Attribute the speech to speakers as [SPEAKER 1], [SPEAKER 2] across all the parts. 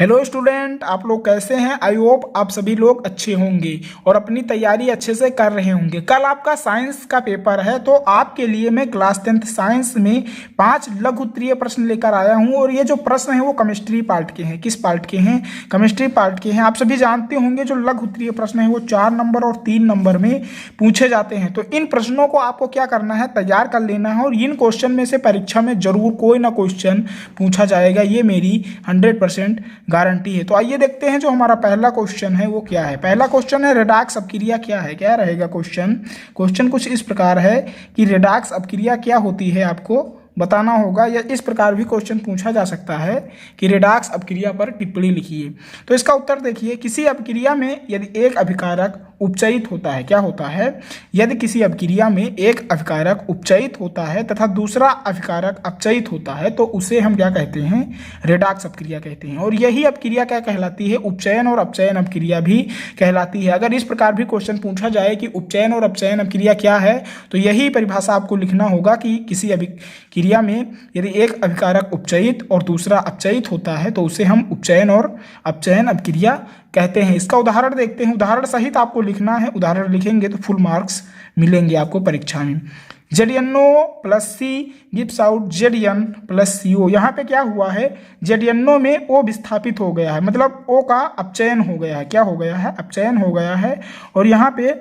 [SPEAKER 1] Hello student, आप लोग कैसे हैं। आई होप आप सभी लोग अच्छे होंगे और अपनी तैयारी अच्छे से कर रहे होंगे। कल आपका साइंस का पेपर है, तो आपके लिए मैं क्लास 10th साइंस में 5 लघु उत्तरीय प्रश्न लेकर आया हूं। और ये जो प्रश्न है वो केमिस्ट्री पार्ट के हैं। किस पार्ट के हैं? केमिस्ट्री पार्ट के हैं। आप सभी जानते होंगे जो लघु उत्तरीय प्रश्न है वो 4 नंबर और 3 नंबर में पूछे जाते हैं। तो इन प्रश्नों को आपको क्या करना है, तैयार कर लेना है और इन क्वेश्चन में से परीक्षा में जरूर कोई ना क्वेश्चन पूछा जाएगा, ये मेरी 100% गारंटी है। तो आइए देखते हैं जो हमारा पहला क्वेश्चन है वो क्या है। पहला क्वेश्चन है रेडॉक्स अपक्रिया क्या है। क्या रहेगा क्वेश्चन कुछ इस प्रकार है कि रेडॉक्स अपक्रिया क्या होती है, आपको बताना होगा। या इस प्रकार भी क्वेश्चन पूछा जा सकता है कि रेडॉक्स अपक्रिया पर टिप्पणी लिखिए। तो इसका उत्तर देखिए, किसी अपक्रिया में यदि एक अभिकारक उपचयित होता है, क्या होता है, यदि किसी अपक्रिया में एक अभिकारक उपचयित होता है तथा दूसरा अभिकारक अपचयित होता है तो उसे हम क्या कहते हैं, रेडॉक्स अपक्रिया कहते हैं। और यही अपक्रिया क्या कहलाती है, उपचयन और अपचयन अपक्रिया भी कहलाती है। अगर इस प्रकार भी क्वेश्चन पूछा जाए कि उपचयन और अपचयन अपक्रिया क्या है, तो यही परिभाषा आपको लिखना होगा कि किसी अभिक्रिया में यदि एक अभिकारक उपचयित और दूसरा अपचयित होता है तो उसे हम उपचयन और अपचयन अपक्रिया कहते हैं। इसका उदाहरण देखते हैं। उदाहरण सहित आपको लिखना है, उदाहरण लिखेंगे तो फुल मार्क्स मिलेंगे आपको परीक्षा में। ZnO plus C gives out Zn plus CO। यहाँ पे क्या हुआ है, ZnO में O विस्थापित हो गया है, मतलब O का अपचयन हो गया है। क्या हो गया है, अपचयन हो गया है। और यहाँ पे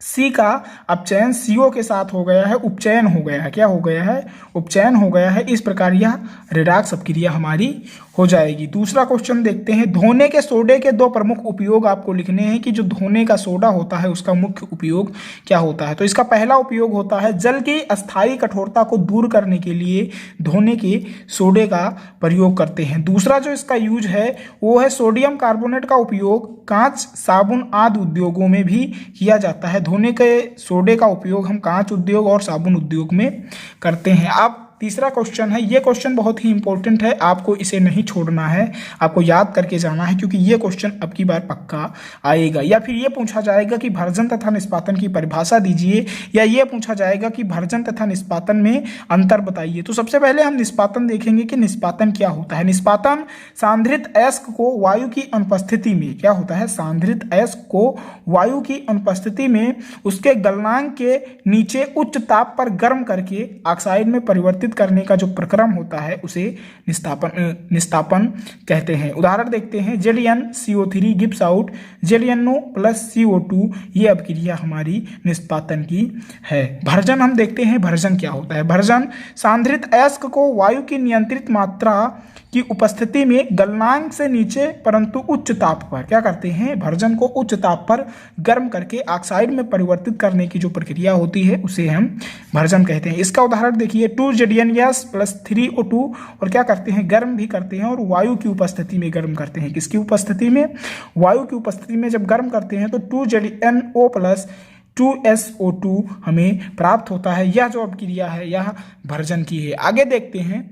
[SPEAKER 1] C का अपचयन CO के साथ हो गया है, उपचयन हो गया है। क्या हो गया है, उपचयन हो गया है। इस प्रकार यह रेडॉक्स अपक्रिया हमारी हो जाएगी। दूसरा क्वेश्चन देखते हैं। धोने के सोडे के 2 प्रमुख उपयोग आपको लिखने हैं कि जो धोने का सोडा होता है उसका मुख्य उपयोग क्या होता है। तो इसका पहला उपयोग होता है जल की अस्थायी कठोरता को दूर करने के लिए धोने के सोडे का प्रयोग करते हैं। दूसरा जो इसका यूज है वो है सोडियम कार्बोनेट का उपयोग कांच, साबुन आदि उद्योगों में भी किया जाता है। धोने के सोडे का उपयोग हम कांच उद्योग और साबुन उद्योग में करते हैं। अब तीसरा क्वेश्चन है, ये क्वेश्चन बहुत ही इंपॉर्टेंट है, आपको इसे नहीं छोड़ना है, आपको याद करके जाना है, क्योंकि ये क्वेश्चन अब की बार पक्का आएगा। या फिर ये पूछा जाएगा कि भर्जन तथा निष्पादन की परिभाषा दीजिए, या ये पूछा जाएगा कि भर्जन तथा निष्पादन में अंतर बताइए। तो सबसे पहले हम निष्पादन देखेंगे कि निष्पादन क्या होता है। निष्पादन सांद्रित अयस्क को वायु की अनुपस्थिति में, क्या होता है, सांद्रित अयस्क को वायु की अनुपस्थिति में उसके गलनांक के नीचे उच्च ताप पर गर्म करके ऑक्साइड में परिवर्तित करने का जो प्रक्रम होता है उसे निस्तापन कहते हैं। उदाहरण देखते हैं। ZnCO3 gives out ZnO plus CO2। ये अपक्रिया हमारी निष्पादन की है। भर्जन हम देखते हैं, भर्जन क्या होता है। भर्जन सांद्रित अयस्क को वायु की नियंत्रित मात्रा की उपस्थिति में गलनांक से नीचे परंतु उच्च ताप पर क्या करते हैं, भर्जन को उच्च ताप पर गर्म करके ऑक्साइड में परिवर्तित करने की जो प्रक्रिया होती है उसे हम भर्जन कहते हैं। इसका उदाहरण देखिए। 2ZnS plus 3O2। और क्या करते हैं, गर्म भी करते हैं और वायु की उपस्थिति में गर्म करते हैं। किसकी उपस्थिति में, वायु की उपस्थिति में जब गर्म करते हैं तो 2ZnO प्लस 2SO2 हमें प्राप्त होता है। यह जो अपक्रिया है यह भर्जन की है। आगे देखते हैं।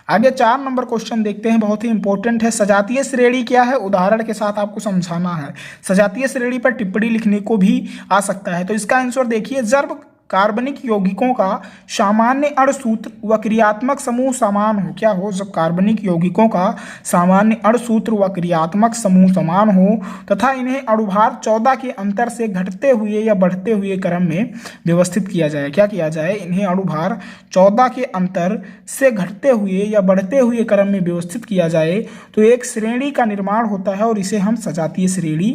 [SPEAKER 1] आगे 4 नंबर क्वेश्चन देखते हैं, बहुत ही इंपॉर्टेंट है। सजातीय श्रेणी क्या है, उदाहरण के साथ आपको समझाना है। सजातीय श्रेणी पर टिप्पणी लिखने को भी आ सकता है। तो इसका आंसर देखिए। जब कार्बनिक यौगिकों का सामान्य अणुसूत्र व क्रियात्मक समूह समान हो, क्या हो, जब कार्बनिक यौगिकों का सामान्य अणुसूत्र व क्रियात्मक समूह समान हो तथा इन्हें अणुभार 14 के अंतर से घटते हुए या बढ़ते हुए क्रम में व्यवस्थित किया जाए। क्या किया जाए, इन्हें अणुभार 14 के अंतर से घटते हुए या बढ़ते हुए क्रम में व्यवस्थित किया जाए तो एक श्रेणी का निर्माण होता है और इसे हम सजातीय श्रेणी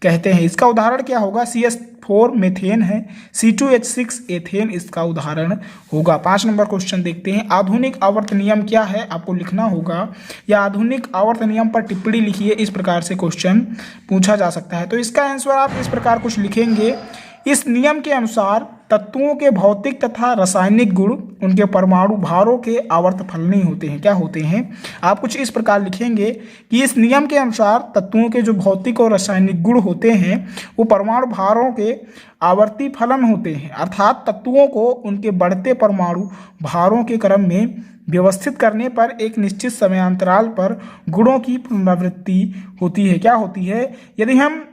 [SPEAKER 1] कहते हैं। इसका उदाहरण क्या होगा, CH4 मेथेन है, C2H6 एथेन इसका उदाहरण होगा। 5 नंबर क्वेश्चन देखते हैं। आधुनिक आवर्त नियम क्या है, आपको लिखना होगा, या आधुनिक आवर्त नियम पर टिप्पणी लिखिए। इस प्रकार से क्वेश्चन पूछा जा सकता है। तो इसका आंसर आप इस प्रकार कुछ लिखेंगे। इस नियम के अनुसार तत्वों के भौतिक तथा रासायनिक गुण उनके परमाणु भारों के आवर्त फलनीय होते हैं। क्या होते हैं, आप कुछ इस प्रकार लिखेंगे कि इस नियम के अनुसार तत्वों के जो भौतिक और रासायनिक गुण होते हैं वो परमाणु भारों के आवर्ती फलन होते हैं। अर्थात तत्वों को उनके बढ़ते परमाणु भारों के क्रम में व्यवस्थित करने पर एक निश्चित समयांतराल पर गुणों की पुनरावृत्ति होती है। क्या होती है, यदि हम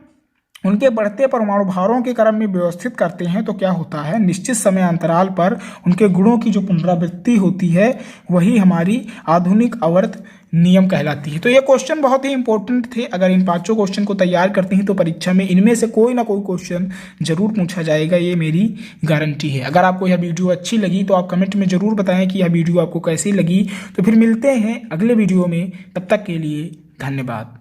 [SPEAKER 1] उनके बढ़ते परमाणु भारों के क्रम में व्यवस्थित करते हैं तो क्या होता है, निश्चित समय अंतराल पर उनके गुणों की जो पुनरावृत्ति होती है वही हमारी आधुनिक आवर्त नियम कहलाती है। तो ये क्वेश्चन बहुत ही इंपॉर्टेंट थे। अगर इन 5 क्वेश्चन को तैयार करते हैं तो परीक्षा में इनमें से कोई ना कोई क्वेश्चन जरूर पूछा जाएगा, ये मेरी गारंटी है। अगर आपको यह वीडियो अच्छी लगी तो आप कमेंट में जरूर बताएं कि यह वीडियो आपको कैसी लगी। तो फिर मिलते हैं अगले वीडियो में, तब तक के लिए धन्यवाद।